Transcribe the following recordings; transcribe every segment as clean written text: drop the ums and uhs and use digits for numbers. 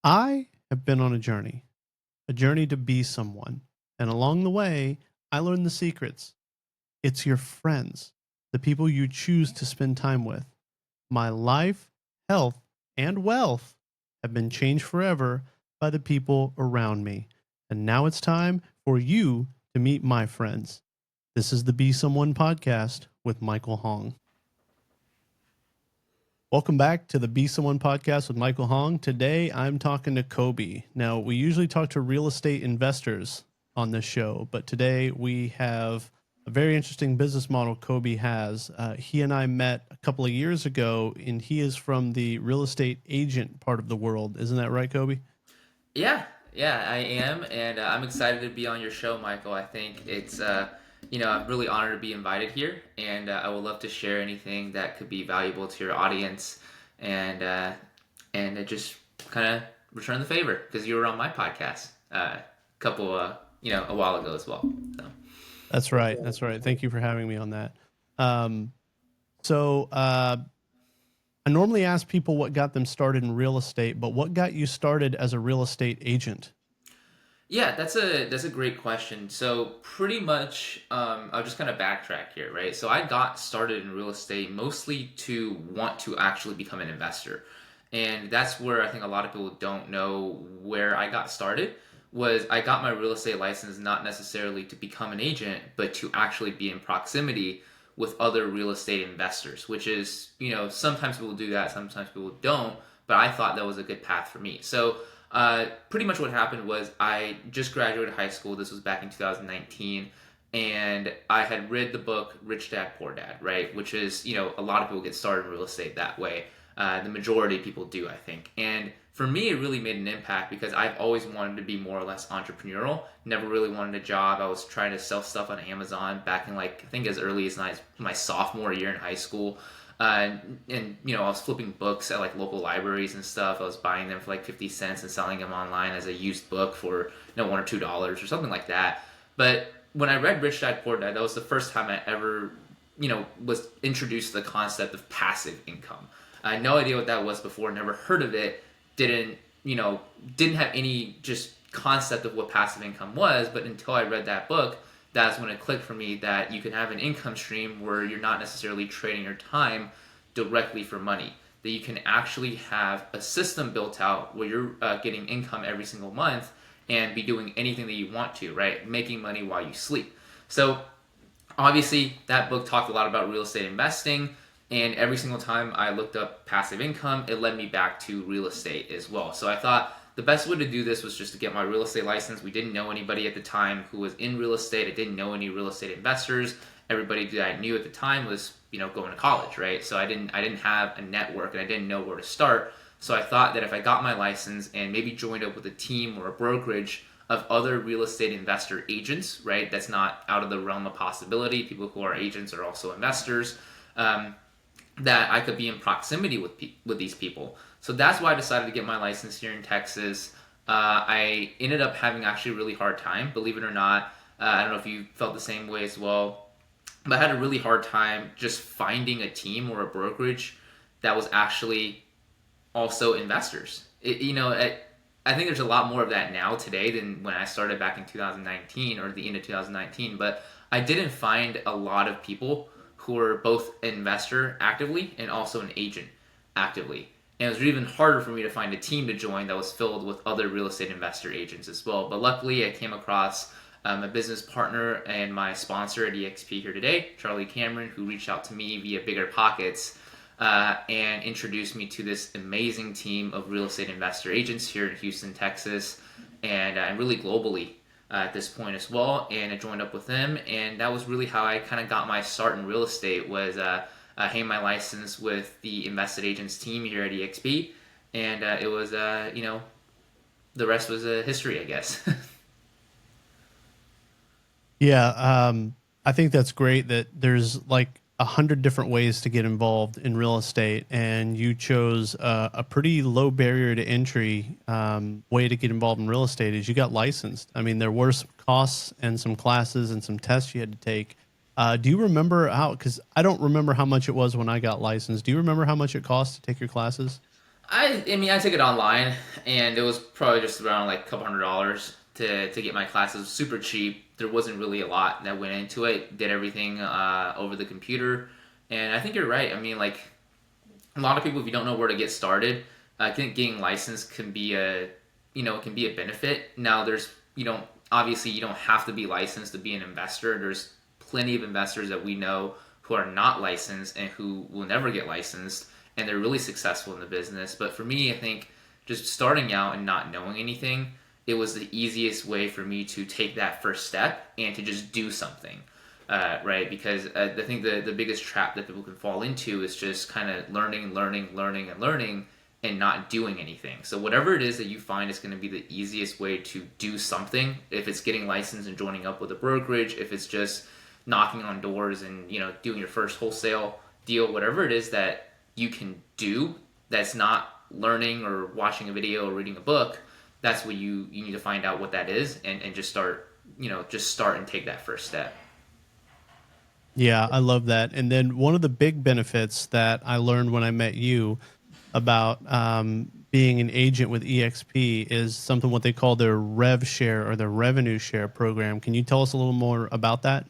I have been on a journey to be someone. And along the way, I learned the secrets. It's your friends, the people you choose to spend time with. My life, health, and wealth have been changed forever by the people around me. And now it's time for you to meet my friends. This is the Be Someone podcast with Michael Hoang. Welcome back to the Be Someone podcast with Michael Hoang. Today I'm talking to Koby. Now, we usually talk to real estate investors on this show, but today we have a very interesting business model Koby has. He and I met a couple of years ago, and he is from the real estate agent part of the world. Isn't that right, Koby? Yeah, yeah, I am, and I'm excited to be on your show, Michael. I think I'm really honored to be invited here, and I would love to share anything that could be valuable to your audience, and just kind of return the favor because you were on my podcast a while ago as well. So. That's right. That's right. Thank you for having me on that. Um, so, I normally ask people what got them started in real estate, but what got you started as a real estate agent? Yeah, that's a great question. So pretty much, I'll just kind of backtrack here, right? So I got started in real estate mostly to want to actually become an investor, and that's where I think a lot of people don't know where I got started. Was I got my real estate license not necessarily to become an agent, but to actually be in proximity with other real estate investors, which is, sometimes people do that, sometimes people don't, but I thought that was a good path for me. So pretty much what happened was I just graduated high school. This was back in 2019. And I had read the book Rich Dad Poor Dad, right? Which is, a lot of people get started in real estate that way. The majority of people do, I think. And for me, it really made an impact because I've always wanted to be more or less entrepreneurial. Never really wanted a job. I was trying to sell stuff on Amazon back in I think as early as my sophomore year in high school. I was flipping books at local libraries and stuff. I was buying them for 50 cents and selling them online as a used book for $1 or $2 or something like that. But when I read Rich Dad Poor Dad, that was the first time I ever was introduced to the concept of passive income. I had no idea what that was before. Never heard of it. Didn't have any just concept of what passive income was. But until I read that book, that's when it clicked for me that you can have an income stream where you're not necessarily trading your time directly for money. That you can actually have a system built out where you're getting income every single month and be doing anything that you want to, right? Making money while you sleep. So obviously that book talked a lot about real estate investing, and every single time I looked up passive income, it led me back to real estate as well. So I thought the best way to do this was just to get my real estate license. We didn't know anybody at the time who was in real estate. I didn't know any real estate investors. Everybody that I knew at the time was, going to college, right? So I didn't have a network and I didn't know where to start. So I thought that if I got my license and maybe joined up with a team or a brokerage of other real estate investor agents, right? That's not out of the realm of possibility. People who are agents are also investors. That I could be in proximity with these people. So that's why I decided to get my license here in Texas. I ended up having actually a really hard time, believe it or not. I don't know if you felt the same way as well, but I had a really hard time just finding a team or a brokerage that was actually also investors. I think there's a lot more of that now today than when I started back in 2019 or the end of 2019, but I didn't find a lot of people who were both an investor actively and also an agent actively. And it was even harder for me to find a team to join that was filled with other real estate investor agents as well. But luckily, I came across a business partner and my sponsor at EXP here today, Charlie Cameron, who reached out to me via Bigger Pockets and introduced me to this amazing team of real estate investor agents here in Houston, Texas, and really globally at this point as well. And I joined up with them, and that was really how I kind of got my start in real estate. Was having my license with the invested agents team here at EXP, and it was the rest was history, I guess. Yeah, I think that's great that there's like 100 different ways to get involved in real estate, and you chose a pretty low barrier to entry way to get involved in real estate. Is you got licensed. I mean, there were some costs and some classes and some tests you had to take. Do you remember how? Because I don't remember how much it was when I got licensed. Do you remember how much it cost to take your classes? I mean, I took it online, and it was probably just around like a couple $100 to get my classes. Super cheap. There wasn't really a lot that went into it. Did everything over the computer, and I think you're right. I mean, like a lot of people, if you don't know where to get started, I think getting licensed can be a it can be a benefit. Now, there's obviously you don't have to be licensed to be an investor. There's plenty of investors that we know who are not licensed and who will never get licensed, and they're really successful in the business. But for me, I think just starting out and not knowing anything, it was the easiest way for me to take that first step and to just do something. Right? Because I think the biggest trap that people can fall into is just kind of learning, and not doing anything. So whatever it is that you find is going to be the easiest way to do something, if it's getting licensed and joining up with a brokerage, if it's just knocking on doors and doing your first wholesale deal, whatever it is that you can do that's not learning or watching a video or reading a book, that's what you need to find out what that is, and just start and take that first step. Yeah, I love that. And then one of the big benefits that I learned when I met you about being an agent with EXP is something what they call their rev share or their revenue share program. Can you tell us a little more about that?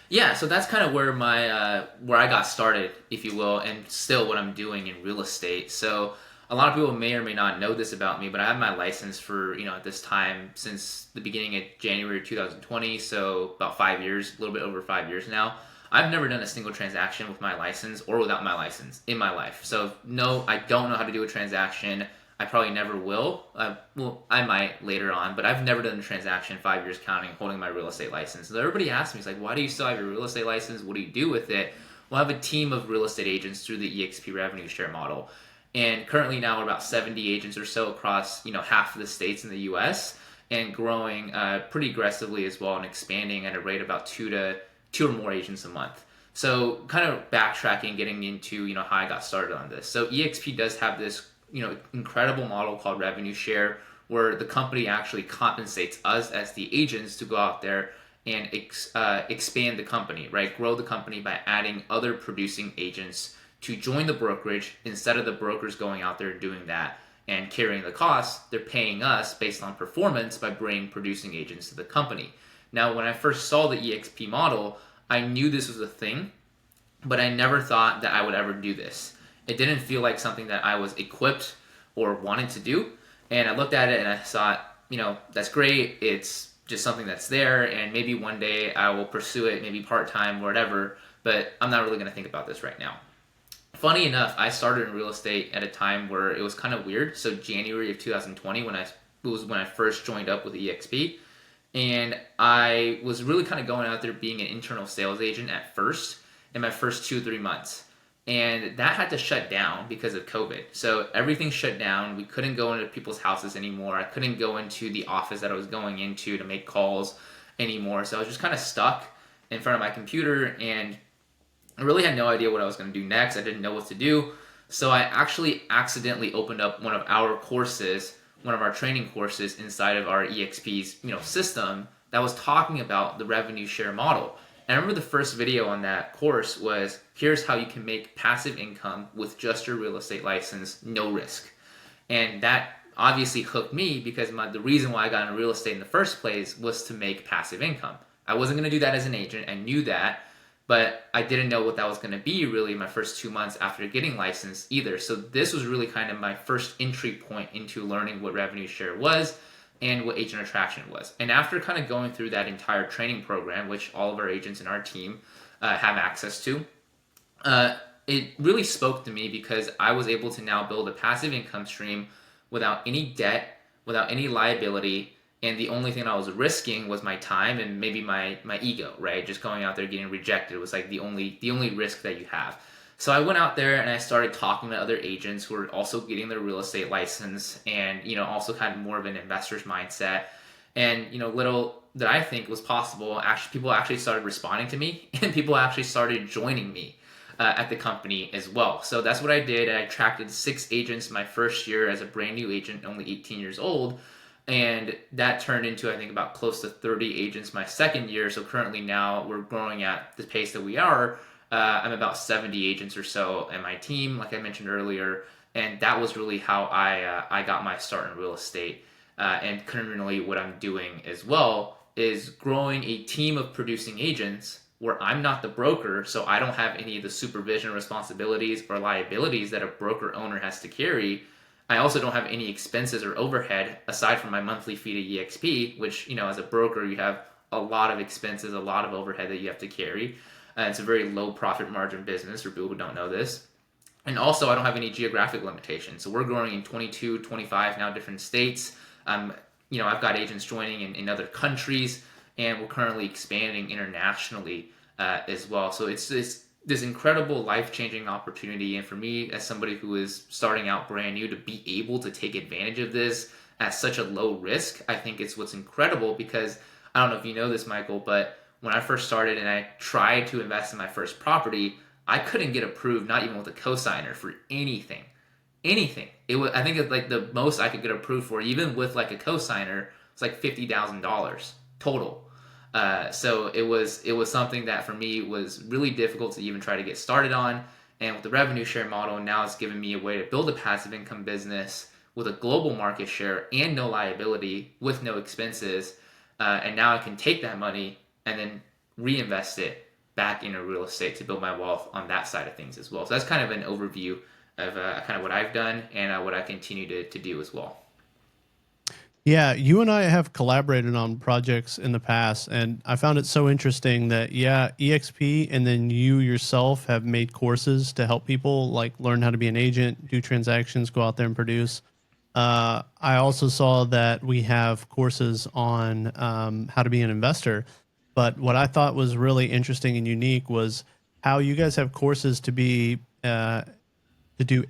Yeah, so that's kind of where my where I got started, if you will, and still what I'm doing in real estate. So a lot of people may or may not know this about me, but I have my license for at this time since the beginning of January 2020, so about 5 years, a little bit over 5 years now. I've never done a single transaction with my license or without my license in my life. So no, I don't know how to do a transaction. I probably never will. Well, I might later on, but I've never done a transaction 5 years counting, holding my real estate license. So everybody asks me, it's like, why do you still have your real estate license? What do you do with it? Well, I have a team of real estate agents through the EXP revenue share model. And currently now we're about 70 agents or so across, half of the states in the U.S. and growing pretty aggressively as well and expanding at a rate about two or more agents a month. So kind of backtracking, getting into, how I got started on this. So EXP does have this, incredible model called revenue share, where the company actually compensates us as the agents to go out there and expand the company, right? Grow the company by adding other producing agents to join the brokerage. Instead of the brokers going out there doing that and carrying the costs, they're paying us based on performance by bringing producing agents to the company. Now, when I first saw the EXP model, I knew this was a thing, but I never thought that I would ever do this. It didn't feel like something that I was equipped or wanted to do. And I looked at it and I thought, that's great. It's just something that's there, and maybe one day I will pursue it, maybe part time, whatever. But I'm not really going to think about this right now. Funny enough, I started in real estate at a time where it was kind of weird. So January of 2020, when I first joined up with EXP, and I was really kind of going out there being an internal sales agent at first in my first 2 or 3 months. And that had to shut down because of COVID. So everything shut down. We couldn't go into people's houses anymore. I couldn't go into the office that I was going into to make calls anymore. So I was just kind of stuck in front of my computer, and I really had no idea what I was going to do next. I didn't know what to do. So I actually accidentally opened up one of our courses, one of our training courses inside of our EXP's system that was talking about the revenue share model. And I remember the first video on that course was, here's how you can make passive income with just your real estate license, no risk. And that obviously hooked me because the reason why I got into real estate in the first place was to make passive income. I wasn't going to do that as an agent. I knew that, but I didn't know what that was going to be really my first 2 months after getting licensed either. So this was really kind of my first entry point into learning what revenue share was and what agent attraction was. And after kind of going through that entire training program, which all of our agents in our team have access to, it really spoke to me because I was able to now build a passive income stream without any debt, without any liability, and the only thing I was risking was my time and maybe my ego, right? Just going out there getting rejected was like the only risk that you have. So I went out there and I started talking to other agents who were also getting their real estate license and also kind of more of an investor's mindset. And little that I think was possible, actually people actually started responding to me and people actually started joining me at the company as well. So that's what I did. I attracted 6 agents my first year as a brand new agent, only 18 years old. And that turned into, I think, about close to 30 agents my second year. So currently now we're growing at the pace that we are. I'm about 70 agents or so in my team, like I mentioned earlier. And that was really how I got my start in real estate. And currently, what I'm doing as well is growing a team of producing agents where I'm not the broker, so I don't have any of the supervision responsibilities or liabilities that a broker owner has to carry. I also don't have any expenses or overhead aside from my monthly fee to EXP, which, as a broker, you have a lot of expenses, a lot of overhead that you have to carry. It's a very low profit margin business for people who don't know this. And also, I don't have any geographic limitations. So we're growing in 22, 25 now different states. I've got agents joining in other countries, and we're currently expanding internationally as well. So it's this incredible life changing opportunity. And for me, as somebody who is starting out brand new, to be able to take advantage of this at such a low risk, I think it's what's incredible. Because I don't know if you know this, Michael, but when I first started and I tried to invest in my first property, I couldn't get approved, not even with a cosigner, for anything. Anything. It was, I think it's like the most I could get approved for, even with like a cosigner, it's like $50,000 total. So it was something that for me was really difficult to even try to get started on. And with the revenue share model, now it's given me a way to build a passive income business with a global market share and no liability with no expenses. And now I can take that money and then reinvest it back into real estate to build my wealth on that side of things as well. So that's kind of an overview of kind of what I've done and what I continue to do as well. Yeah, you and I have collaborated on projects in the past, and I found it so interesting that, yeah, EXP and then you yourself have made courses to help people like learn how to be an agent, do transactions, go out there and produce. I also saw that we have courses on how to be an investor. But what I thought was really interesting and unique was how you guys have courses to do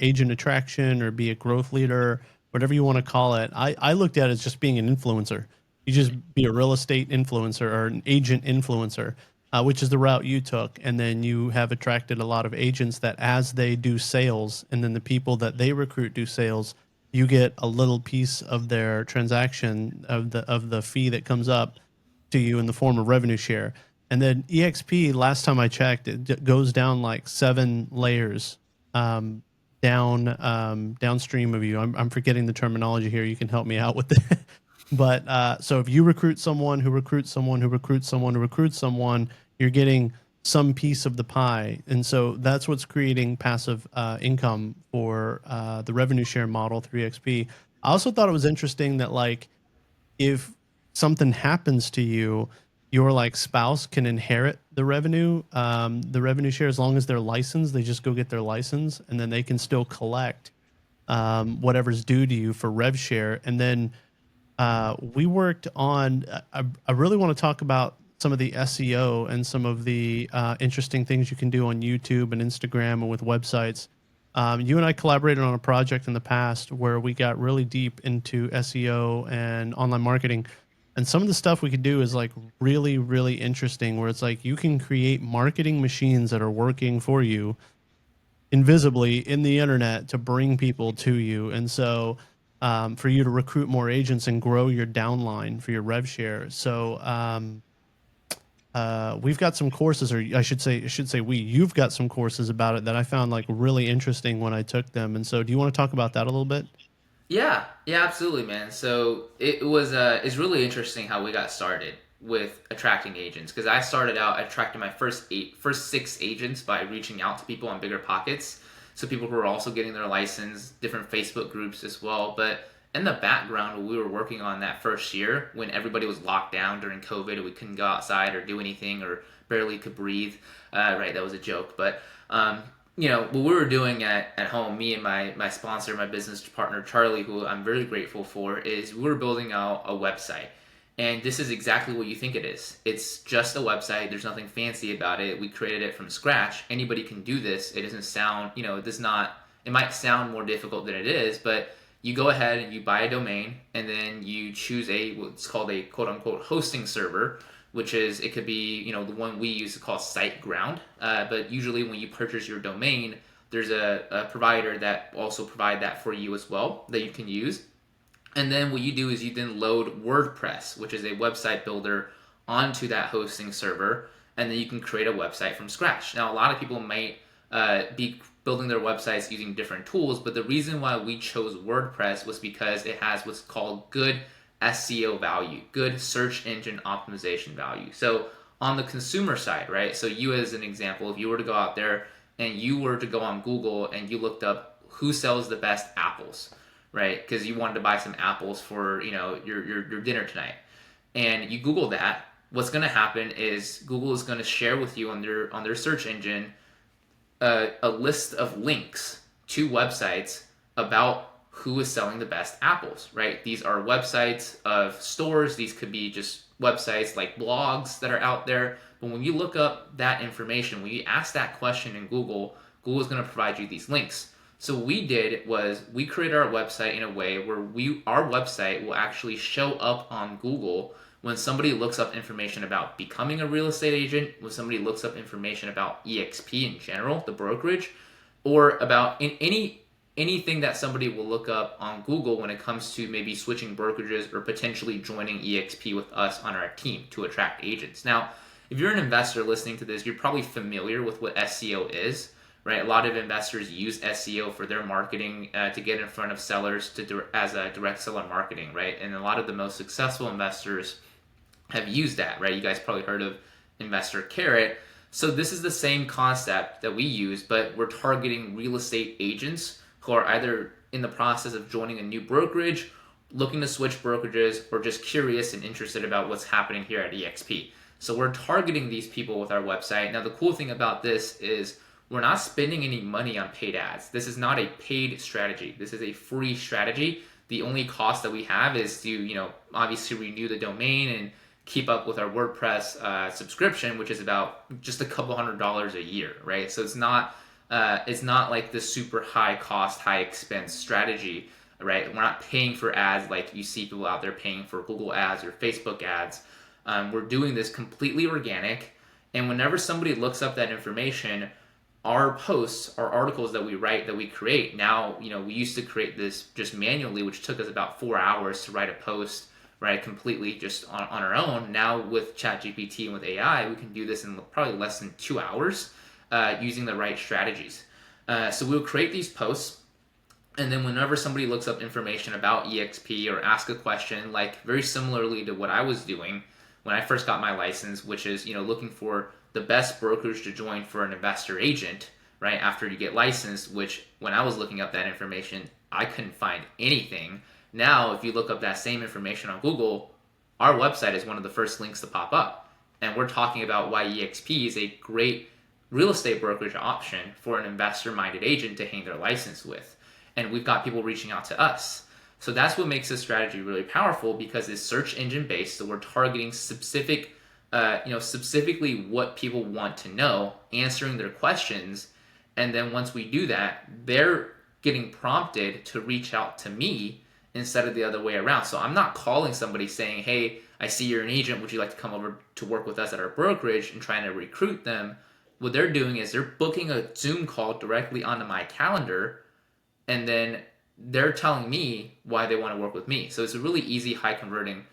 agent attraction or be a growth leader, whatever you want to call it. I looked at it as just being an influencer. You just be a real estate influencer or an agent influencer, which is the route you took. And then you have attracted a lot of agents that as they do sales and then the people that they recruit do sales, you get a little piece of their transaction of the fee that comes up to you in the form of revenue share. And then EXP, last time I checked, it goes down like 7 layers um, downstream of you. I'm forgetting the terminology here. You can help me out with it. But so if you recruit someone who recruits someone who recruits someone who recruits someone, you're getting some piece of the pie. And so that's what's creating passive income for the revenue share model through EXP. I also thought it was interesting that like if something happens to you, your like spouse can inherit the revenue share as long as they're licensed. They just go get their license, and then they can still collect whatever's due to you for rev share. And then we worked on. I really want to talk about some of the SEO and some of the interesting things you can do on YouTube and Instagram and with websites. You and I collaborated on a project in the past where we got really deep into SEO and online marketing. And some of the stuff we could do is like really, really interesting, where it's like you can create marketing machines that are working for you invisibly in the internet to bring people to you. And so for you to recruit more agents and grow your downline for your rev share. So we've got some courses, or I should say you've got some courses about it that I found like really interesting when I took them. And so do you want to talk about that a little bit? Yeah, yeah, absolutely, man. So it's really interesting how we got started with attracting agents, because I started out attracting my first 6 agents by reaching out to people on Bigger Pockets. So people who are also getting their license, different Facebook groups as well. But in the background, when we were working on that first year, when everybody was locked down during COVID and we couldn't go outside or do anything or barely could breathe, right? That was a joke, but what we were doing at home, me and my sponsor, my business partner, Charlie, who I'm very grateful for, is we were building out a website. And this is exactly what you think it is. It's just a website. There's nothing fancy about it. We created it from scratch. Anybody can do this. It doesn't sound, it does not, it might sound more difficult than it is, but you go ahead and you buy a domain, and then you choose what's called a quote unquote hosting server, which is, it could be, the one we use to call SiteGround. But usually when you purchase your domain, there's a provider that also provide that for you as well that you can use. And then what you do is you then load WordPress, which is a website builder, onto that hosting server, and then you can create a website from scratch. Now, a lot of people might be building their websites using different tools. But the reason why we chose WordPress was because it has what's called good SEO value, good search engine optimization value. So on the consumer side, right? So you as an example, if you were to go out there and you were to go on Google and you looked up who sells the best apples, right? Because you wanted to buy some apples for, your dinner tonight. And you Google that, what's going to happen is Google is going to share with you on their search engine a list of links to websites about who is selling the best apples, right? These are websites of stores. These could be just websites like blogs that are out there. But when you look up that information, when you ask that question in Google, Google is going to provide you these links. So what we did was we created our website in a way where our website will actually show up on Google when somebody looks up information about becoming a real estate agent, when somebody looks up information about EXP in general, the brokerage, or about anything that somebody will look up on Google when it comes to maybe switching brokerages or potentially joining EXP with us on our team to attract agents. Now, if you're an investor listening to this, you're probably familiar with what SEO is, right? A lot of investors use SEO for their marketing to get in front of sellers as a direct seller marketing, right? And a lot of the most successful investors have used that, right? You guys probably heard of Investor Carrot. So this is the same concept that we use, but we're targeting real estate agents who are either in the process of joining a new brokerage, looking to switch brokerages, or just curious and interested about what's happening here at EXP. So we're targeting these people with our website. Now, the cool thing about this is we're not spending any money on paid ads. This is not a paid strategy. This is a free strategy. The only cost that we have is to, obviously renew the domain and keep up with our WordPress subscription, which is about just a couple $100s a year, right? So it's not like the super high cost, high expense strategy, right? We're not paying for ads like you see people out there paying for Google ads or Facebook ads. We're doing this completely organic, and whenever somebody looks up that information, our posts, our articles that we write, that we create, now, we used to create this just manually, which took us about 4 hours to write a post, right, completely just on our own. Now with ChatGPT and with AI, we can do this in probably less than 2 hours using the right strategies. So we'll create these posts, and then whenever somebody looks up information about EXP or ask a question, like very similarly to what I was doing when I first got my license, which is, looking for the best brokerage to join for an investor agent, right, after you get licensed, which when I was looking up that information, I couldn't find anything. Now, if you look up that same information on Google, our website is one of the first links to pop up. And we're talking about why EXP is a great real estate brokerage option for an investor-minded agent to hang their license with. And we've got people reaching out to us. So that's what makes this strategy really powerful, because it's search engine based. So we're targeting specifically what people want to know, answering their questions. And then once we do that, they're getting prompted to reach out to me instead of the other way around. So I'm not calling somebody saying, hey, I see you're an agent. Would you like to come over to work with us at our brokerage, and trying to recruit them? What they're doing is they're booking a Zoom call directly onto my calendar, and then they're telling me why they want to work with me. So it's a really easy, high converting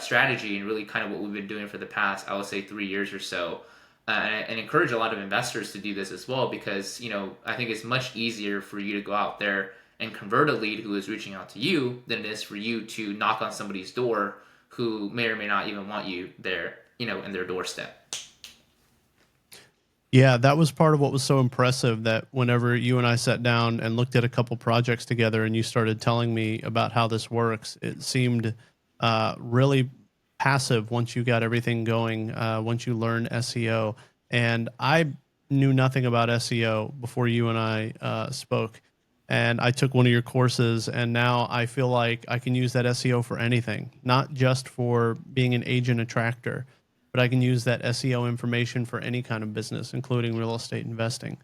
strategy, and really kind of what we've been doing for the past, I would say, 3 years or so. And encourage a lot of investors to do this as well, because, I think it's much easier for you to go out there and convert a lead who is reaching out to you than it is for you to knock on somebody's door who may or may not even want you there, in their doorstep. Yeah, that was part of what was so impressive, that whenever you and I sat down and looked at a couple projects together and you started telling me about how this works, it seemed really passive once you got everything going, once you learned SEO. And I knew nothing about SEO before you and I spoke. And I took one of your courses, and now I feel like I can use that SEO for anything, not just for being an agent attractor, but I can use that SEO information for any kind of business, including real estate investing.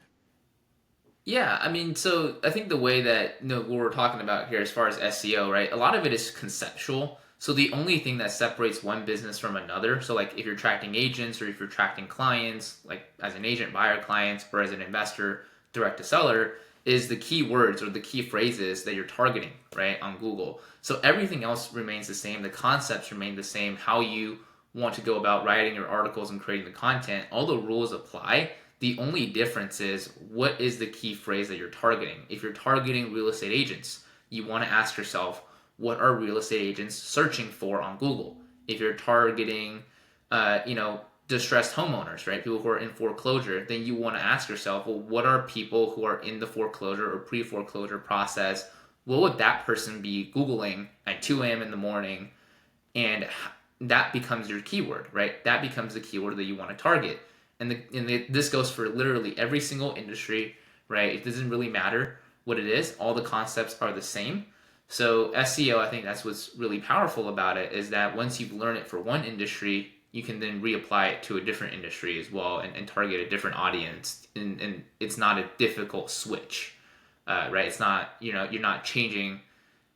Yeah, I mean, so I think the way that, what we're talking about here as far as SEO, right? A lot of it is conceptual. So the only thing that separates one business from another, so like if you're attracting agents, or if you're attracting clients, like as an agent, buyer clients, or as an investor, direct to seller, is the keywords or the key phrases that you're targeting, right, on Google. So everything else remains the same. The concepts remain the same. How you want to go about writing your articles and creating the content, all the rules apply. The only difference is what is the key phrase that you're targeting. If you're targeting real estate agents, you want to ask yourself, what are real estate agents searching for on Google? If you're targeting, distressed homeowners, right? People who are in foreclosure, then you want to ask yourself, well, what are people who are in the foreclosure or pre-foreclosure process? What would that person be Googling at 2 a.m. in the morning? And that becomes your keyword, right? That becomes the keyword that you want to target. This goes for literally every single industry, right? It doesn't really matter what it is. All the concepts are the same. So SEO, I think that's what's really powerful about it, is that once you've learned it for one industry, you can then reapply it to a different industry as well, and target a different audience. And it's not a difficult switch, right? It's not, you're not changing,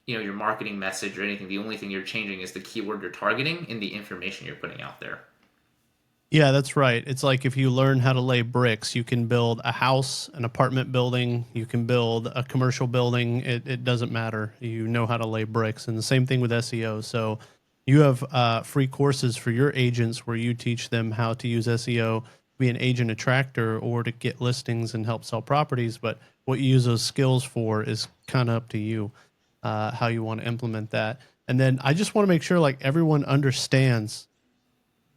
your marketing message or anything. The only thing you're changing is the keyword you're targeting and the information you're putting out there. Yeah, that's right. It's like if you learn how to lay bricks, you can build a house, an apartment building, you can build a commercial building. It doesn't matter. You know how to lay bricks. And the same thing with SEO. So you have free courses for your agents where you teach them how to use SEO to be an agent attractor or to get listings and help sell properties. But what you use those skills for is kind of up to you, how you want to implement that. And then I just want to make sure like everyone understands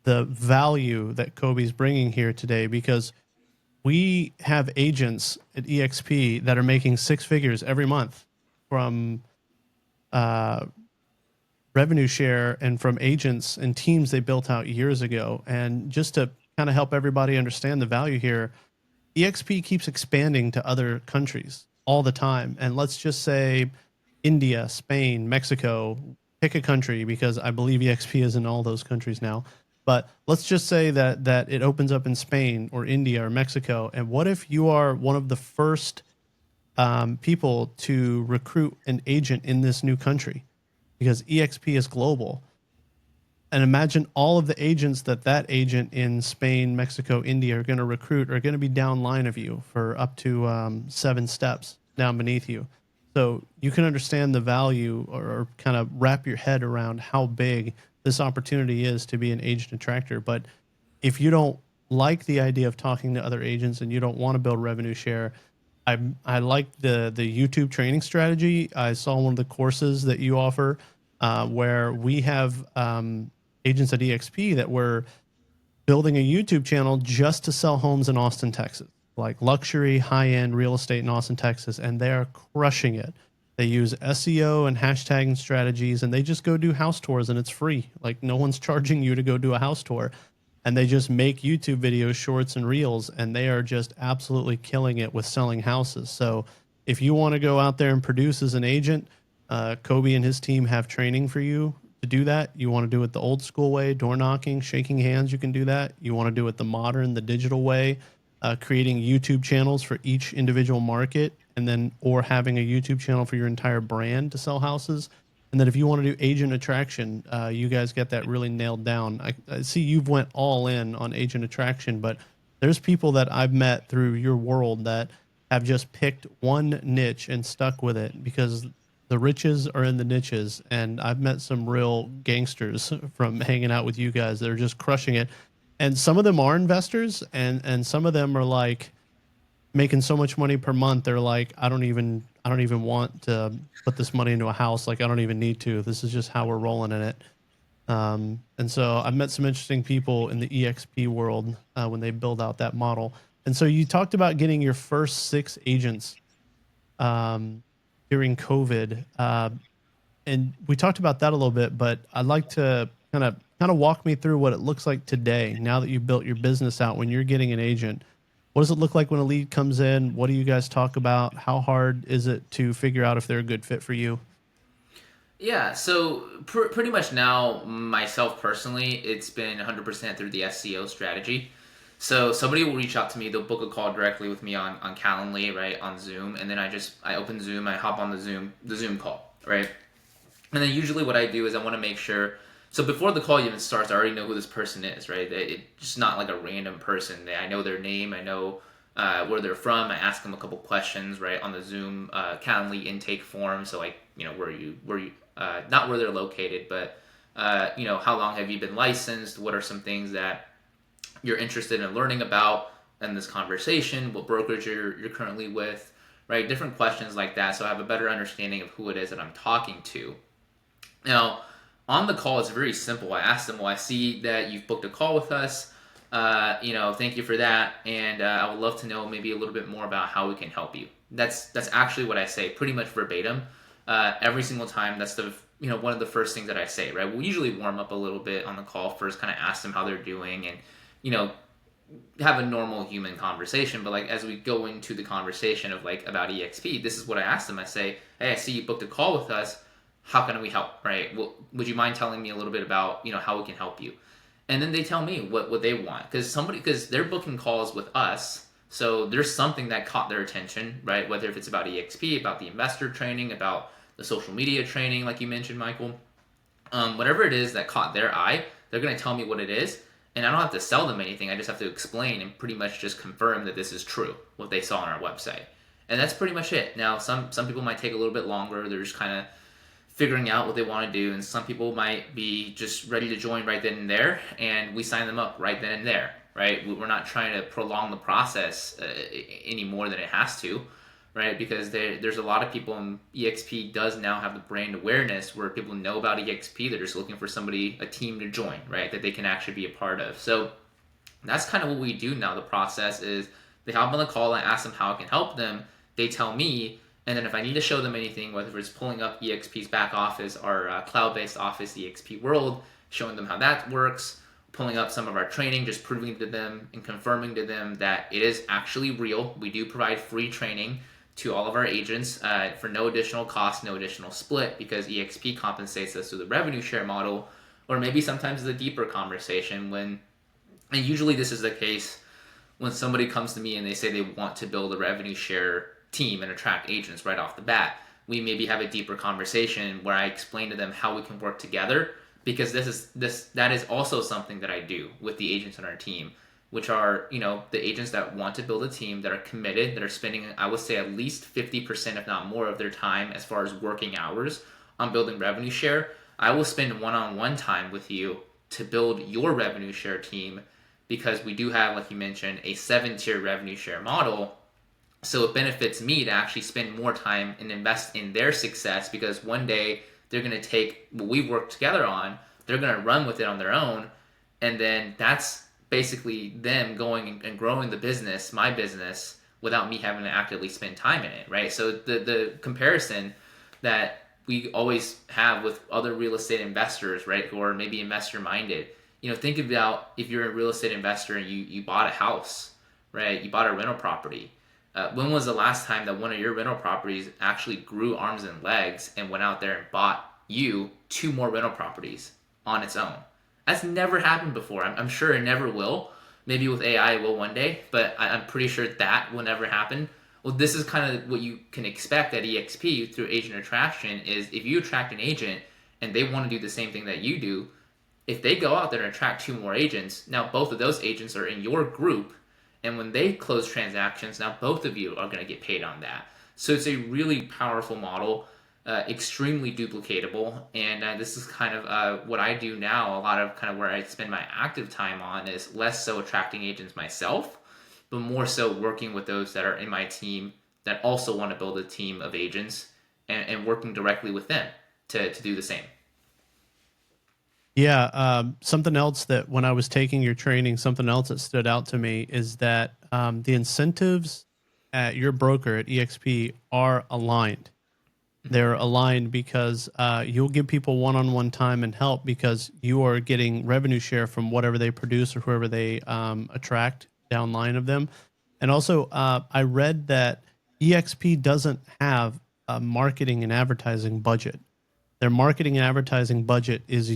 the value that Kobe's bringing here today, because we have agents at EXP that are making six figures every month from uh, revenue share and from agents and teams they built out years ago. And just to kind of help everybody understand the value here, EXP keeps expanding to other countries all the time. And let's just say India, Spain, Mexico, pick a country because I believe EXP is in all those countries now. But let's just say that it opens up in Spain or India or Mexico. And what if you are one of the first people to recruit an agent in this new country? Because EXP is global, and imagine all of the agents that agent in Spain, Mexico, India are going to recruit are going to be down line of you for up to 7 steps down beneath you. So you can understand the value, or kind of wrap your head around how big this opportunity is to be an agent attractor. But if you don't like the idea of talking to other agents and you don't want to build revenue share, I like the YouTube training strategy. I saw one of the courses that you offer, where we have agents at EXP that were building a YouTube channel just to sell homes in Austin, Texas, like luxury, high end real estate in Austin, Texas, and they are crushing it. They use SEO and hashtagging strategies, and they just go do house tours, and it's free. Like no one's charging you to go do a house tour, and they just make YouTube videos, shorts, and reels, and they are just absolutely killing it with selling houses. So if you want to go out there and produce as an agent, Kobe and his team have training for you to do that. You want to do it the old school way, door knocking, shaking hands, you can do that. You want to do it the modern, the digital way, creating YouTube channels for each individual market, and then or having a YouTube channel for your entire brand to sell houses. And then if you want to do agent attraction, you guys get that really nailed down. I see you've went all in on agent attraction, but there's people that I've met through your world that have just picked one niche and stuck with it because the riches are in the niches. And I've met some real gangsters from hanging out with you guys that are just crushing it. And some of them are investors, and some of them are like making so much money per month. They're like, I don't even want to put this money into a house. Like I don't even need to. This is just how we're rolling in it. And so I've met some interesting people in the EXP world when they build out that model. And so you talked about getting your first six agents um, during COVID, and we talked about that a little bit. But I'd like to kind of walk me through what it looks like today. Now that you've built your business out, when you're getting an agent, what does it look like when a lead comes in? What do you guys talk about? How hard is it to figure out if they're a good fit for you? Yeah, so pretty much now, myself personally, it's been 100% through the SEO strategy. So somebody will reach out to me, they'll book a call directly with me on Calendly, right, on Zoom, and then I open Zoom, I hop on the Zoom call, right? And then usually what I do is I want to make sure, so before the call even starts, I already know who this person is, right? It's just not like a random person. I know their name, I know where they're from. I ask them a couple questions, right, on the Zoom Calendly intake form. So like, where you, not where they're located, but how long have you been licensed? What are some things that you're interested in learning about? in this conversation, what brokerage you're currently with, right? Different questions like that, so I have a better understanding of who it is that I'm talking to. Now, on the call, it's very simple. I asked them, well, I see that you've booked a call with us. Thank you for that, and I would love to know maybe a little bit more about how we can help you. That's actually what I say, pretty much verbatim, every single time. That's the one of the first things that I say, right? We'll usually warm up a little bit on the call first, kind of ask them how they're doing, and you know have a normal human conversation. But like as we go into the conversation of like about EXP, this is what I ask them. I say, hey, I see you booked a call with us. How can we help? Right? Well, would you mind telling me a little bit about how we can help you? And then they tell me what they want, because they're booking calls with us. So there's something that caught their attention, right? Whether if it's about EXP, about the investor training, about the social media training, like you mentioned, Michael, whatever it is that caught their eye, they're going to tell me what it is, and I don't have to sell them anything. I just have to explain and pretty much just confirm that this is true, what they saw on our website, and that's pretty much it. Now, some people might take a little bit longer. They're just kind of figuring out what they want to do, and some people might be just ready to join right then and there, and we sign them up right then and there. Right? We're not trying to prolong the process any more than it has to, right? Because there's a lot of people, and EXP does now have the brand awareness where people know about EXP. They're just looking for somebody, a team to join, right? That they can actually be a part of. So that's kind of what we do now. The process is they hop on the call, I ask them how I can help them. They tell me, and then if I need to show them anything, whether it's pulling up EXP's back office, our cloud-based office, EXP World, showing them how that works, pulling up some of our training, just proving to them and confirming to them that it is actually real. We do provide free training to all of our agents for no additional cost, no additional split, because EXP compensates us through the revenue share model, or maybe sometimes the deeper conversation when, and usually this is the case when somebody comes to me and they say they want to build a revenue share team and attract agents right off the bat. We maybe have a deeper conversation where I explain to them how we can work together, because that is also something that I do with the agents on our team, which are the agents that want to build a team, that are committed, that are spending, I would say, at least 50%, if not more, of their time as far as working hours on building revenue share. I will spend one-on-one time with you to build your revenue share team, because we do have, like you mentioned, a 7-tier revenue share model. So it benefits me to actually spend more time and invest in their success, because one day they're going to take what we've worked together on, they're going to run with it on their own, and then that's basically them going and growing the business, my business, without me having to actively spend time in it, right? So the comparison that we always have with other real estate investors, right, who are maybe investor minded, think about if you're a real estate investor and you bought a house, right? You bought a rental property. When was the last time that one of your rental properties actually grew arms and legs and went out there and bought you 2 more rental properties on its own? That's never happened before. I'm sure it never will. Maybe with AI it will one day, but I'm pretty sure that will never happen. Well, this is kind of what you can expect at EXP through agent attraction, is if you attract an agent and they want to do the same thing that you do, if they go out there and attract 2 more agents, now both of those agents are in your group, and when they close transactions, now both of you are going to get paid on that. So it's a really powerful model, extremely duplicatable, and this is kind of what I do now. A lot of kind of where I spend my active time on is less so attracting agents myself, but more so working with those that are in my team that also want to build a team of agents, and working directly with them to do the same. Yeah, something else that when I was taking your training, something else that stood out to me is that the incentives at your broker at EXP are aligned. They're aligned because you'll give people one-on-one time and help, because you are getting revenue share from whatever they produce or whoever they attract downline of them. And also, I read that EXP doesn't have a marketing and advertising budget. Their marketing and advertising budget is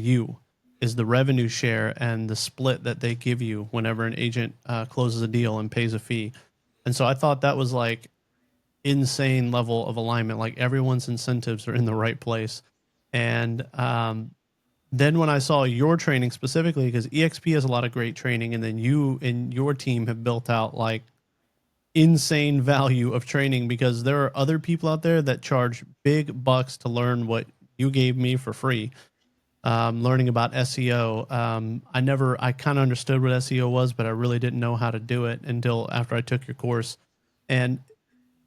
the revenue share and the split that they give you whenever an agent closes a deal and pays a fee. And so I thought that was like insane level of alignment. Like everyone's incentives are in the right place. And then when I saw your training specifically, because EXP has a lot of great training, and then you and your team have built out like insane value of training, because there are other people out there that charge big bucks to learn what you gave me for free. learning about SEO. I kind of understood what SEO was, but I really didn't know how to do it until after I took your course. And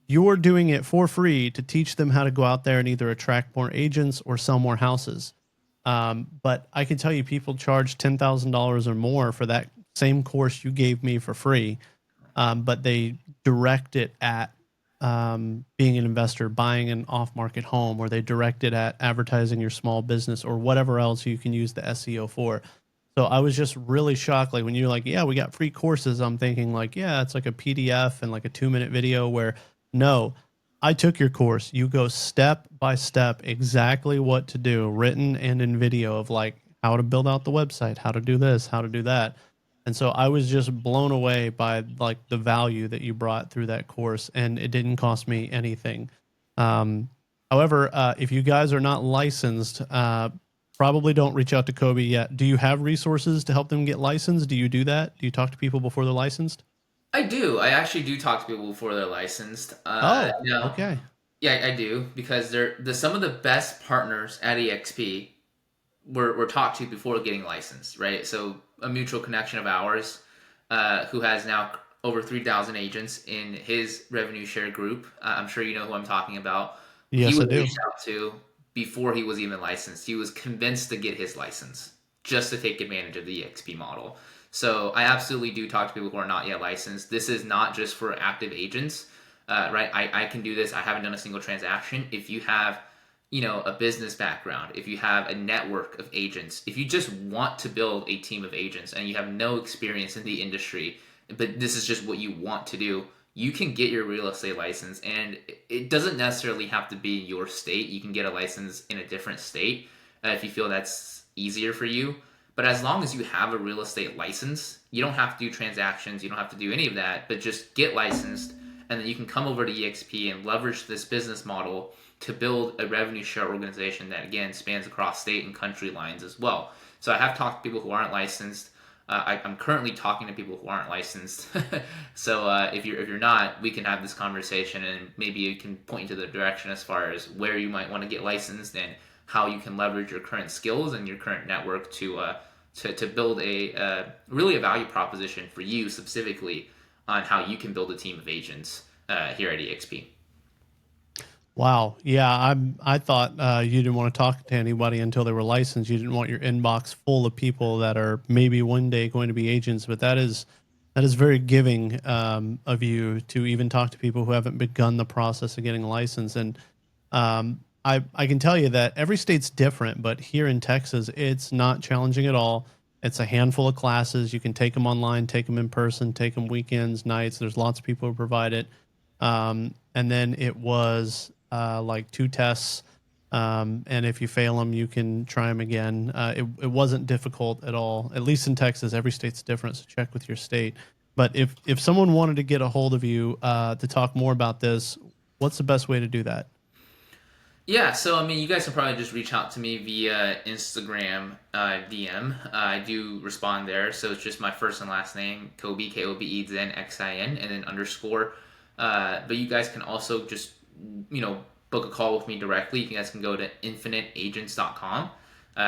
you're doing it for free to teach them how to go out there and either attract more agents or sell more houses. But I can tell you, people charge $10,000 or more for that same course you gave me for free, but they direct it at being an investor, buying an off-market home, or they direct it at advertising your small business or whatever else you can use the SEO for. So I was just really shocked. Like when you're like, yeah, we got free courses. I'm thinking like, yeah, it's like a PDF and like a 2-minute video where no, I took your course. You go step by step exactly what to do, written and in video of like how to build out the website, how to do this, how to do that. And so I was just blown away by like the value that you brought through that course, and it didn't cost me anything. Um, However, if you guys are not licensed, probably don't reach out to Kobe yet. Do you have resources to help them get licensed? Do you do that? Do you talk to people before they're licensed? I do. I actually do talk to people before they're licensed. Oh, No, okay. yeah, I do because they're some of the best partners at EXP were talked to before getting licensed, right? So a mutual connection of ours, who has now over 3,000 agents in his revenue share group. I'm sure you know who I'm talking about. He Yes, I was do. reached out to before he was even licensed. He was convinced to get his license just to take advantage of the EXP model. So I absolutely do talk to people who are not yet licensed. This is not just for active agents, right? I can do this. I haven't done a single transaction. If you have a business background, if you have a network of agents, if you just want to build a team of agents and you have no experience in the industry, but this is just what you want to do, you can get your real estate license. And it doesn't necessarily have to be your state. You can get a license in a different state if you feel that's easier for you. But as long as you have a real estate license, you don't have to do transactions, you don't have to do any of that, but just get licensed, and then you can come over to EXP and leverage this business model to build a revenue share organization that again spans across state and country lines as well. So I have talked to people who aren't licensed. I'm currently talking to people who aren't licensed. So if you're not, we can have this conversation and maybe you can point you to the direction as far as where you might want to get licensed and how you can leverage your current skills and your current network to build really a value proposition for you specifically on how you can build a team of agents here at EXP. Wow. Yeah, I thought you didn't want to talk to anybody until they were licensed. You didn't want your inbox full of people that are maybe one day going to be agents, but that is very giving of you to even talk to people who haven't begun the process of getting a license. And I can tell you that every state's different, but here in Texas, it's not challenging at all. It's a handful of classes. You can take them online, take them in person, take them weekends, nights. There's lots of people who provide it. And then it was like 2 tests. And if you fail them, you can try them again. It wasn't difficult at all, at least in Texas. Every state's different, so check with your state. But if someone wanted to get a hold of you to talk more about this, what's the best way to do that? Yeah, so I mean, you guys can probably just reach out to me via Instagram DM. I do respond there, so it's just my first and last name, Kobe, Kobe, then Xin, and then underscore. But you guys can also just, book a call with me directly. You guys can go to infiniteagents.com.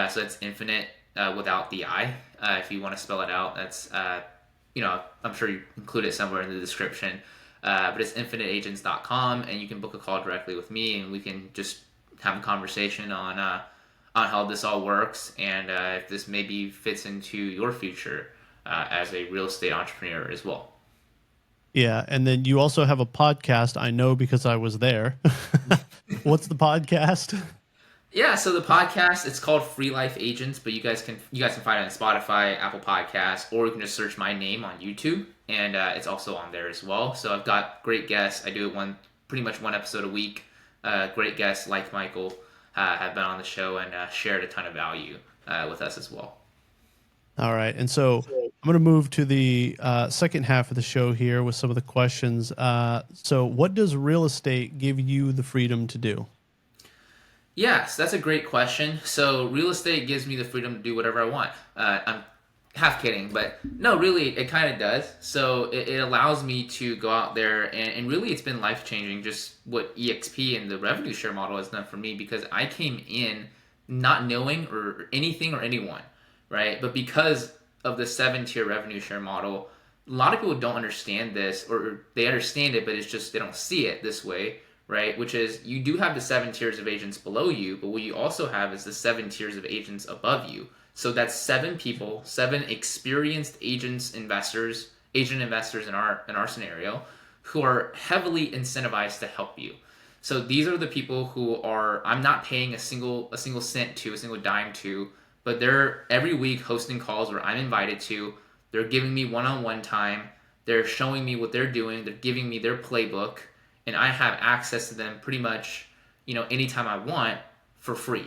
So that's infinite without the I. If you want to spell it out, that's, I'm sure you include it somewhere in the description. But it's infiniteagents.com, and you can book a call directly with me, and we can just have a conversation on how this all works and if this maybe fits into your future as a real estate entrepreneur as well. Yeah, and then you also have a podcast. I know because I was there. What's the podcast? Yeah, so the podcast, it's called Free Life Agents, but you guys can find it on Spotify, Apple Podcasts, or you can just search my name on YouTube, and it's also on there as well. So I've got great guests. I do it pretty much one episode a week. Great guests like Michael have been on the show and shared a ton of value with us as well. All right, and so I'm going to move to the second half of the show here with some of the questions. So, what does real estate give you the freedom to do? Yes, that's a great question. So, real estate gives me the freedom to do whatever I want. I'm half kidding, but no, really, it kind of does. So, it allows me to go out there, and really, it's been life changing just what EXP and the revenue share model has done for me because I came in not knowing or anything or anyone, right? But because of the 7 tier revenue share model, a lot of people don't understand this, or they understand it, but it's just they don't see it this way, right? Which is, you do have the 7 tiers of agents below you, but what you also have is the 7 tiers of agents above you. So that's 7 people, 7 experienced agent investors in our scenario, who are heavily incentivized to help you. So these are the people who are, I'm not paying a single cent to, a single dime to, but they're every week hosting calls where I'm invited to. They're giving me one-on-one time. They're showing me what they're doing. They're giving me their playbook, and I have access to them pretty much, anytime I want, for free.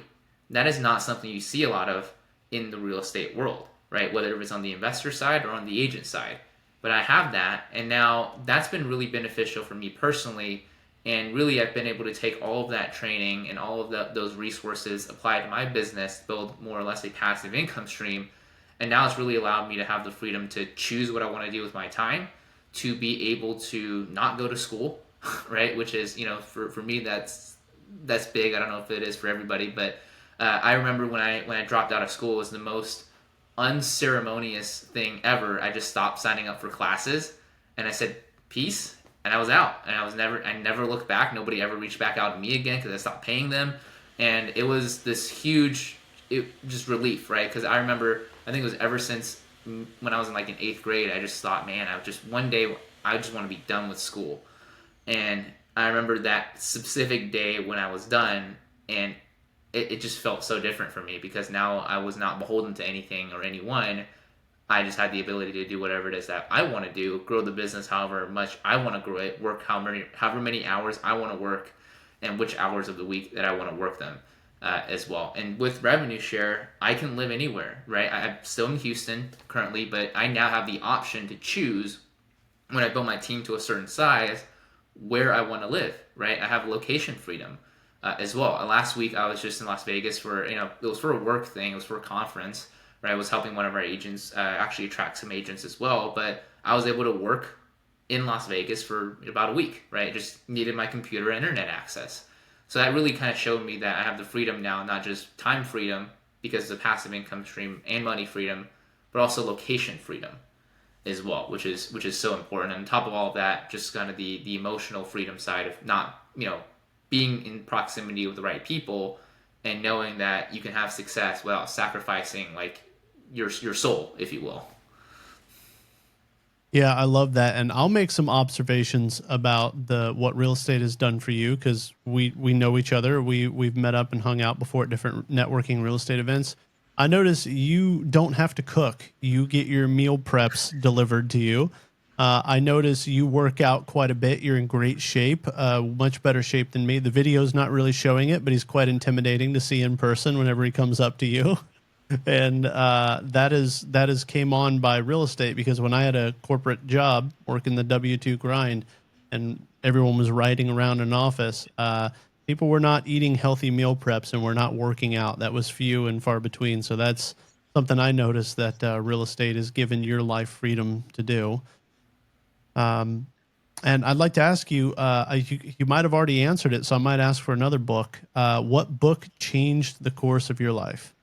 That is not something you see a lot of in the real estate world, right? Whether it's on the investor side or on the agent side. But I have that, and now that's been really beneficial for me personally. And really, I've been able to take all of that training and all of those resources, apply to my business, build more or less a passive income stream. And now it's really allowed me to have the freedom to choose what I want to do with my time, to be able to not go to school, right? Which is, for me, that's big. I don't know if it is for everybody, but I remember when I dropped out of school, it was the most unceremonious thing ever. I just stopped signing up for classes, and I said peace, and I was out, and I never looked back. Nobody ever reached back out to me again because I stopped paying them, and it was this huge, just relief, right? Because I remember, I think it was ever since when I was in like in 8th grade, I just thought, man, one day I just want to be done with school. And I remember that specific day when I was done, and it just felt so different for me, because now I was not beholden to anything or anyone. I just had the ability to do whatever it is that I want to do, grow the business however much I want to grow it, work however many hours I want to work, and which hours of the week that I want to work them as well. And with revenue share, I can live anywhere, right? I'm still in Houston currently, but I now have the option to choose, when I build my team to a certain size, where I want to live, right? I have location freedom as well. Last week I was just in Las Vegas for, it was for a work thing, it was for a conference, right? I was helping one of our agents actually attract some agents as well, but I was able to work in Las Vegas for about a week, right? Just needed my computer and internet access. So that really kind of showed me that I have the freedom now, not just time freedom because of the passive income stream and money freedom, but also location freedom as well, which is so important. And on top of all of that, just kind of the emotional freedom side of not, being in proximity with the right people, and knowing that you can have success without sacrificing like your soul, if you will. Yeah, I love that, and I'll make some observations about the what real estate has done for you, because we know each other. We've met up and hung out before at different networking real estate events. I notice you don't have to cook; you get your meal preps delivered to you. I notice you work out quite a bit. You're in great shape, much better shape than me. The video's not really showing it, but he's quite intimidating to see in person whenever he comes up to you. And that is came on by real estate, because when I had a corporate job working the W-2 grind and everyone was riding around an office, people were not eating healthy meal preps and were not working out. That was few and far between. So that's something I noticed that real estate has given your life freedom to do. Um, and I'd like to ask you, you might have already answered it, so I might ask for another book. What book changed the course of your life?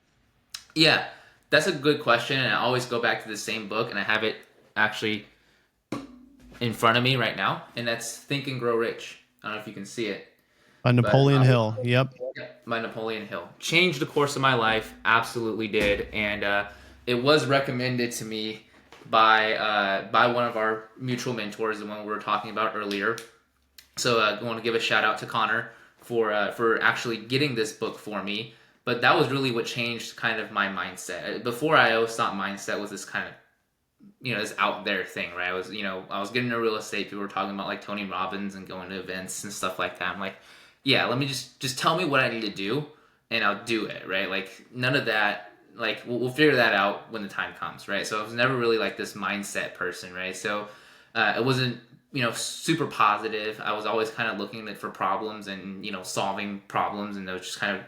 Yeah, that's a good question, and I always go back to the same book, and I have it actually in front of me right now, and that's Think and Grow Rich. I don't know if you can see it, By but Napoleon Hill. Yep. yeah, by Napoleon Hill. Changed the course of my life, absolutely did, and it was recommended to me by one of our mutual mentors, the one we were talking about earlier. So I want to give a shout out to Connor for actually getting this book for me. But that was really what changed kind of my mindset. Before, I always thought mindset was this kind of, this out there thing, right? I was getting into real estate. People were talking about like Tony Robbins and going to events and stuff like that. I'm like, yeah, let me just tell me what I need to do, and I'll do it, right? Like none of that. Like we'll figure that out when the time comes, right? So I was never really like this mindset person, right? So it wasn't, super positive. I was always kind of looking for problems and, solving problems, and it was just kind of,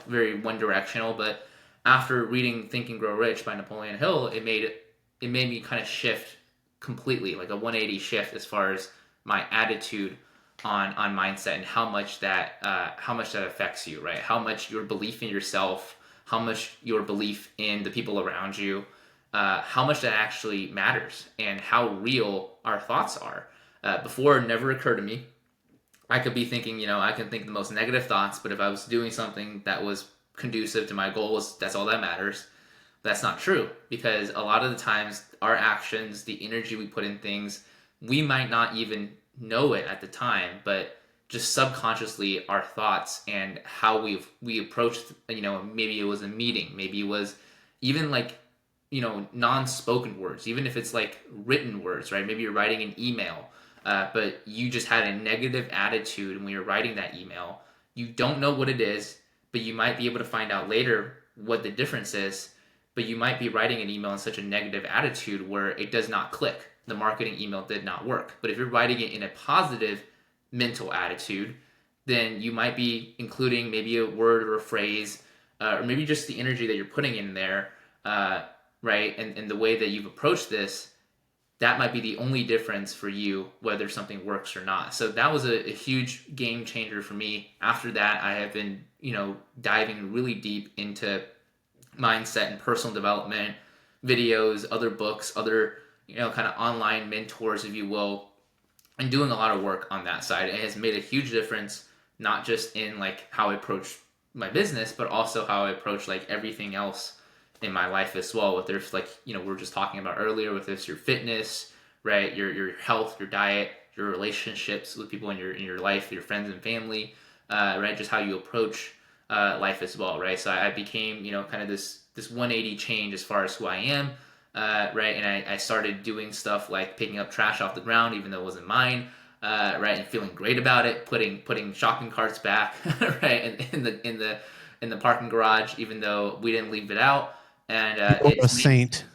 very one directional. But after reading Think and Grow Rich by Napoleon Hill, it made me kind of shift completely, like a 180 shift as far as my attitude on mindset and how much that affects you, right? How much your belief in yourself, how much your belief in the people around you, how much that actually matters, and how real our thoughts are. Before, it never occurred to me. I could be thinking, I can think the most negative thoughts, but if I was doing something that was conducive to my goals, that's all that matters. That's not true, because a lot of the times our actions, the energy we put in things, we might not even know it at the time, but just subconsciously our thoughts and how we approached, maybe it was a meeting, maybe it was even like, non-spoken words, even if it's like written words, right? Maybe you're writing an email, but you just had a negative attitude when you're writing that email. You don't know what it is, but you might be able to find out later what the difference is. But you might be writing an email in such a negative attitude where it does not click. The marketing email did not work. But if you're writing it in a positive mental attitude, then you might be including maybe a word or a phrase, or maybe just the energy that you're putting in there, right? And the way that you've approached this, that might be the only difference for you, whether something works or not. So that was a huge game changer for me. After that, I have been, diving really deep into mindset and personal development videos, other books, other, kind of online mentors, if you will, and doing a lot of work on that side. It has made a huge difference, not just in like how I approach my business, but also how I approach like everything else in my life as well. Whether it's like, we were just talking about earlier, with this your fitness, right? Your health, your diet, your relationships with people in your life, your friends and family, right? Just how you approach life as well, right? So I became, kind of this 180 change as far as who I am, right? And I started doing stuff like picking up trash off the ground, even though it wasn't mine, right? And feeling great about it, putting shopping carts back, right? And in the parking garage, even though we didn't leave it out. And You're a saint.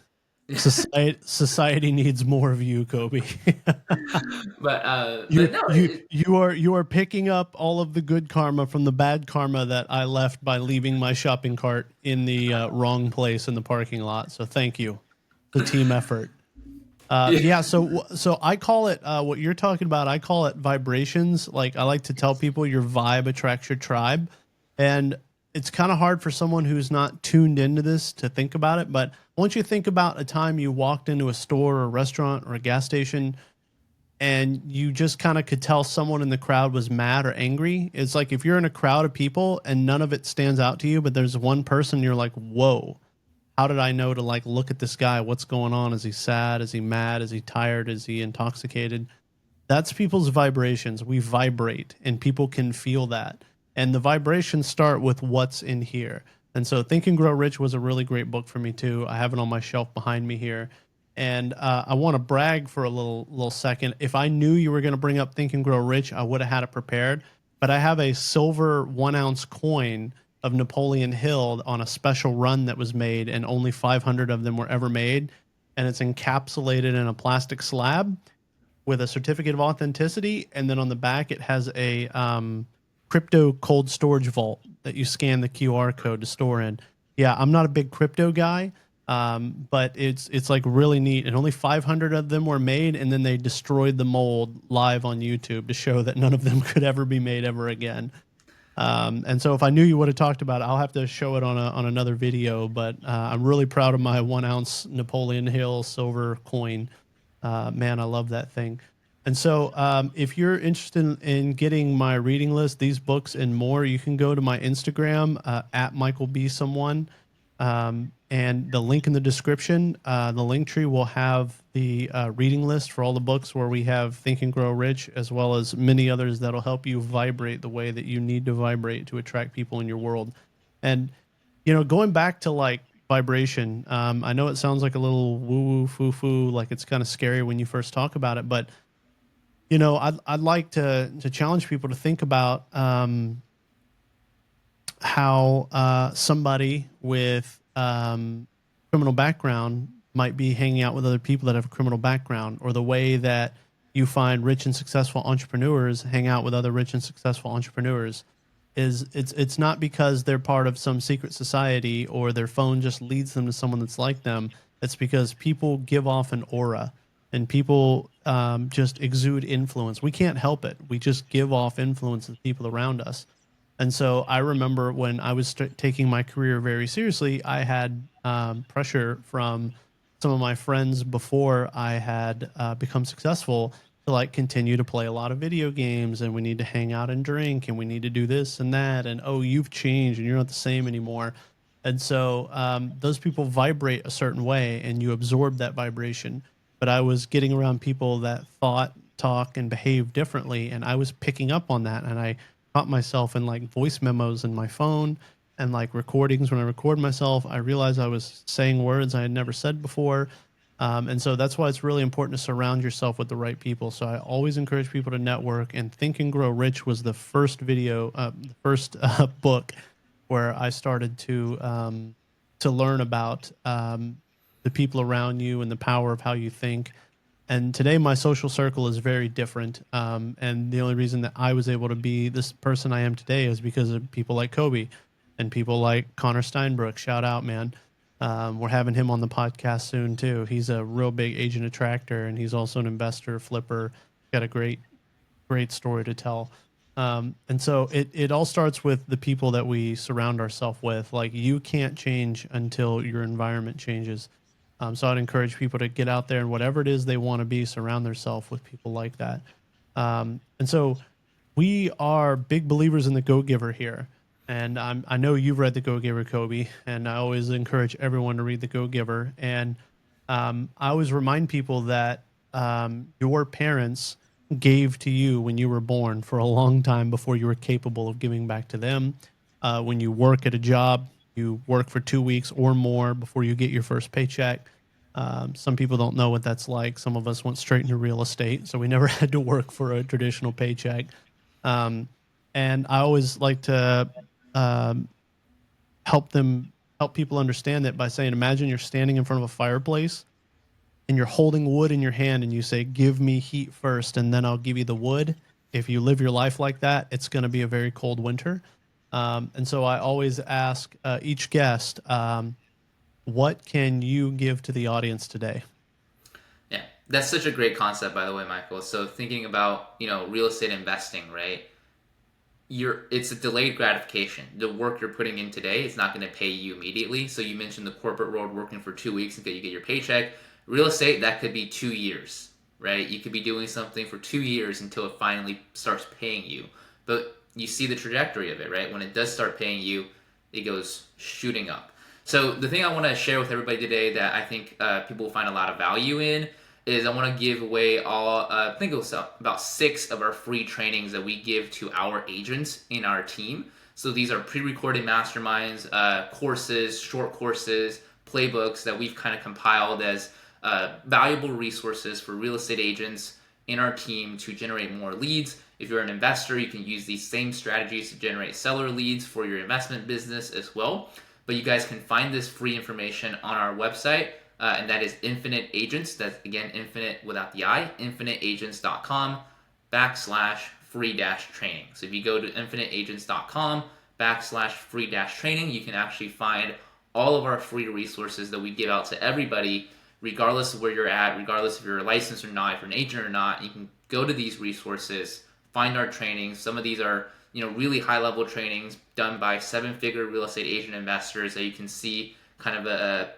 Society needs more of you, Kobe. but no, You are picking up all of the good karma from the bad karma that I left by leaving my shopping cart in the wrong place in the parking lot. So thank you. The team effort. Yeah. So I call it what you're talking about. I call it vibrations. Like I like to tell people, your vibe attracts your tribe, and it's kind of hard for someone who's not tuned into this to think about it. But I want you to think about a time you walked into a store or a restaurant or a gas station, and you just kind of could tell someone in the crowd was mad or angry. It's like if you're in a crowd of people and none of it stands out to you, but there's one person you're like, whoa, how did I know to like look at this guy? What's going on? Is he sad? Is he mad? Is he tired? Is he intoxicated? That's people's vibrations. We vibrate and people can feel that. And the vibrations start with what's in here. And so Think and Grow Rich was a really great book for me too. I have it on my shelf behind me here. And I want to brag for a little second. If I knew you were going to bring up Think and Grow Rich, I would have had it prepared. But I have a silver 1 ounce coin of Napoleon Hill on a special run that was made, and only 500 of them were ever made. And it's encapsulated in a plastic slab with a certificate of authenticity, and then on the back it has a crypto cold storage vault that you scan the QR code to store in. Yeah, I'm not a big crypto guy, but it's like really neat. And only 500 of them were made, and then they destroyed the mold live on YouTube to show that none of them could ever be made ever again. And so if I knew you would have talked about it, I'll have to show it on another video. But I'm really proud of my 1 ounce Napoleon Hill silver coin. Man, I love that thing. And so, if you're interested in getting my reading list, these books and more, you can go to my Instagram at Michael B. Someone, and the link in the description. The link tree will have the reading list for all the books where we have Think and Grow Rich, as well as many others that'll help you vibrate the way that you need to vibrate to attract people in your world. And going back to like vibration, I know it sounds like a little woo woo foo foo, like it's kind of scary when you first talk about it, but I'd like to challenge people to think about how somebody with criminal background might be hanging out with other people that have a criminal background, or the way that you find rich and successful entrepreneurs hang out with other rich and successful entrepreneurs. Is it's not because they're part of some secret society or their phone just leads them to someone that's like them. It's because people give off an aura, and people just exude influence. We can't help it. We just give off influence to the people around us. And so I remember when I was taking my career very seriously, I had pressure from some of my friends before I had become successful to like continue to play a lot of video games, and we need to hang out and drink, and we need to do this and that, and oh, you've changed and you're not the same anymore. And so those people vibrate a certain way, and you absorb that vibration. But I was getting around people that thought, talk, and behave differently, and I was picking up on that, and I caught myself in like voice memos in my phone and like recordings. When I record myself, I realized I was saying words I had never said before. And so that's why it's really important to surround yourself with the right people. So I always encourage people to network. And Think and Grow Rich was the first the first book where I started to learn about the people around you and the power of how you think. And today, my social circle is very different. And the only reason that I was able to be this person I am today is because of people like Kobe and people like Connor Steinbrook. Shout out, man. We're having him on the podcast soon too. He's a real big agent attractor, and he's also an investor, flipper. Got a great story to tell. And so it all starts with the people that we surround ourselves with. Like, you can't change until your environment changes. So I'd encourage people to get out there and whatever it is they want to be, surround themselves with people like that. And so we are big believers in the Go Giver here. And I know you've read the Go Giver, Kobe, and I always encourage everyone to read the Go Giver. And I always remind people that your parents gave to you when you were born for a long time before you were capable of giving back to them. When you work at a job, you work for 2 weeks or more before you get your first paycheck. Some people don't know what that's like. Some of us went straight into real estate, so we never had to work for a traditional paycheck. Um, and I always like to um, help people understand that by saying, imagine you're standing in front of a fireplace and you're holding wood in your hand, and you say, give me heat first and then I'll give you the wood. If you live your life like that, it's going to be a very cold winter. And so I always ask each guest, what can you give to the audience today? Yeah, that's such a great concept, by the way, Michael. So thinking about real estate investing, right? It's a delayed gratification. The work you're putting in today is not going to pay you immediately. So you mentioned the corporate world, working for 2 weeks until you get your paycheck. Real estate, that could be 2 years, right? You could be doing something for 2 years until it finally starts paying you. But you see the trajectory of it, right? When it does start paying you, it goes shooting up. So the thing I want to share with everybody today that I think people will find a lot of value in is I want to give away I think it was about 6 of our free trainings that we give to our agents in our team. So these are pre-recorded masterminds, courses, short courses, playbooks that we've kind of compiled as valuable resources for real estate agents in our team to generate more leads. If you're an investor, you can use these same strategies to generate seller leads for your investment business as well. But you guys can find this free information on our website, and that is Infinite Agents. That's, again, infinite without the I, infiniteagents.com/free-training. So if you go to infiniteagents.com/free-training, you can actually find all of our free resources that we give out to everybody, regardless of where you're at, regardless if you're licensed or not, if you're an agent or not. You can go to these resources, find our trainings. Some of these are really high-level trainings done by 7-figure real estate agent investors that you can see kind of a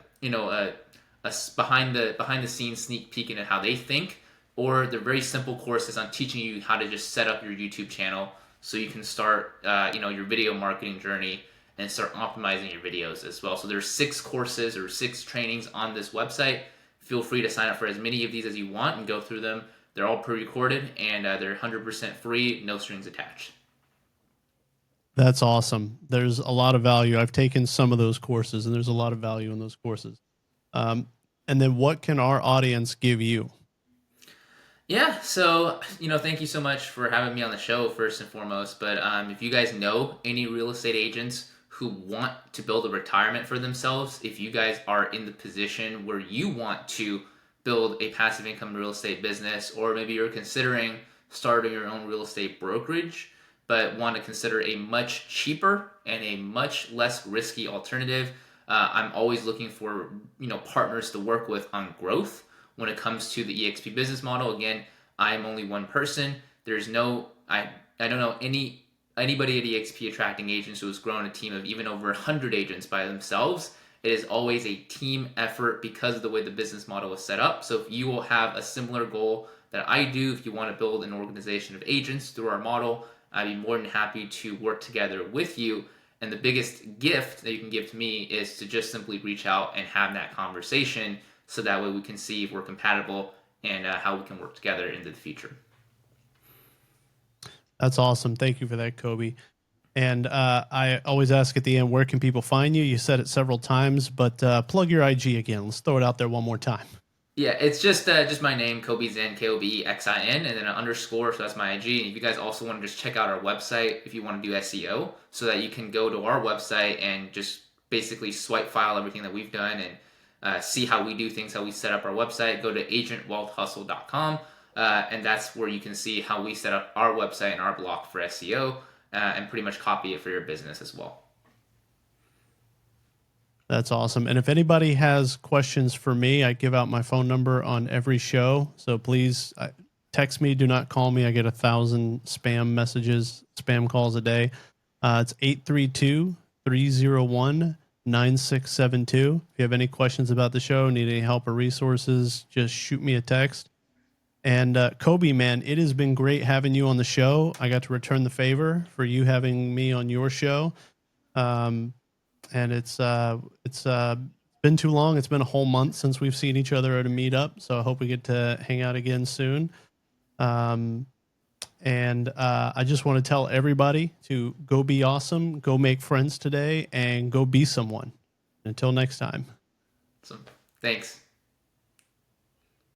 behind the scenes sneak peek into how they think, or they're very simple courses on teaching you how to just set up your YouTube channel so you can start your video marketing journey and start optimizing your videos as well. So there's 6 courses or 6 trainings on this website. Feel free to sign up for as many of these as you want and go through them. They're all pre-recorded, and they're 100% free, no strings attached. That's awesome. There's a lot of value. I've taken some of those courses, and there's a lot of value in those courses. Um, and then what can our audience give you? Yeah, so thank you so much for having me on the show first and foremost. But if you guys know any real estate agents who want to build a retirement for themselves, if you guys are in the position where you want to build a passive income real estate business, or maybe you're considering starting your own real estate brokerage, but want to consider a much cheaper and a much less risky alternative, I'm always looking for partners to work with on growth. when it comes to the EXP business model. Again, I'm only one person. There's no I don't know anybody at EXP attracting agents who has grown a team of even over 100 agents by themselves. It is always a team effort because of the way the business model is set up. So if you will have a similar goal that I do, if you want to build an organization of agents through our model, I'd be more than happy to work together with you. And the biggest gift that you can give to me is to just simply reach out and have that conversation, so that way we can see if we're compatible and how we can work together into the future. That's awesome. Thank you for that, Kobe. And I always ask at the end, where can people find you? You said it several times, but plug your IG again. Let's throw it out there one more time. Yeah, it's just my name, Kobe Xin, Kobexin, and then an underscore, so that's my IG. And if you guys also want to just check out our website, if you want to do SEO, so that you can go to our website and just basically swipe file everything that we've done and see how we do things, how we set up our website. Go to agentwealthhustle.com, and that's where you can see how we set up our website and our block for SEO, and pretty much copy it for your business as well. That's awesome. And if anybody has questions for me, I give out my phone number on every show. So please text me. Do not call me. I get 1,000 spam messages, spam calls a day. It's 832-301-9672. If you have any questions about the show, need any help or resources, just shoot me a text. And Kobe, man, it has been great having you on the show. I got to return the favor for you having me on your show. And it's been too long. It's been a whole month since we've seen each other at a meetup. So I hope we get to hang out again soon. And I just want to tell everybody to go be awesome, go make friends today, and go be someone. Until next time. Awesome. Thanks.